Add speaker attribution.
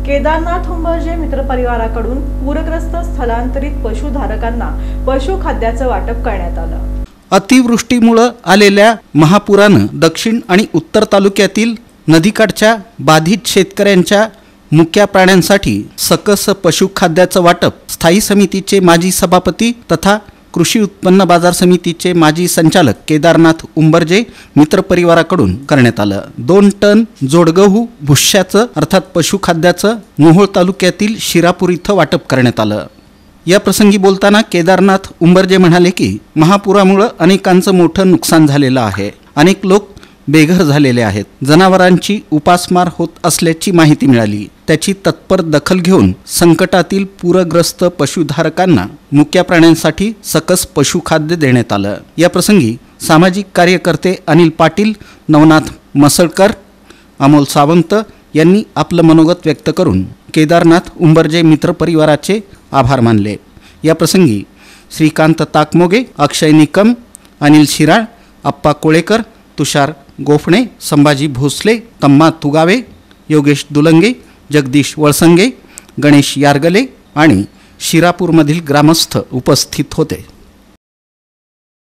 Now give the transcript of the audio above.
Speaker 1: केदारनाथ उंबरजे मित्रपरिवाराकडून पूरग्रस्त स्थलांतरित पशुधारकांना पशुखाद्याचं वाटप करण्यात आलं।
Speaker 2: अतिवृष्टीमुळे आलेल्या महापुरानं दक्षिण आणि उत्तर तालुक्यातील नदीकाठच्या बाधित शेतकऱ्यांच्या मुक्या प्राण्यांसाठी सकस पशुखाद्याचं वाटप स्थायी समितीचे माजी सभापती तथा कृषी उत्पन्न बाजार समितीचे माजी संचालक केदारनाथ उंबरजे मित्रपरिवाराकडून करण्यात आलं। 2 टन जोडगहू भुश्याचं अर्थात पशुखाद्याचं मोहोळ तालुक्यातील शिरापूर इथं वाटप करण्यात आलं। या प्रसंगी बोलताना केदारनाथ उंबरजे म्हणाले की महापुरामुळे अनेकांचं मोठं नुकसान झालेलं आहे। अनेक लोक बेघर झालेले आहेत। जनावरांची उपासमार होत असल्याची माहिती मिळाली। त्याची तत्पर दखल घेऊन संकटातील पूरग्रस्त पशुधारकांना मुक्या प्राण्यांसाठी सकस पशुखाद्य देण्यात आलं। या प्रसंगी सामाजिक कार्यकर्ते अनिल पाटील, नवनाथ मसळकर, अमोल सावंत यांनी आपलं मनोगत व्यक्त करून केदारनाथ उंबरजे मित्रपरिवाराचे आभार मानले। या प्रसंगी श्रीकांत ताकमोगे, अक्षय निकम, अनिल शिराळ, अप्पा कोळेकर, तुषार गोफणे, संभाजी भोसले, तम्मा तुगावे, योगेश दुलंगे, जगदीश वळसंगे, गणेश यारगले आणि शिरापूरमधील ग्रामस्थ उपस्थित होते।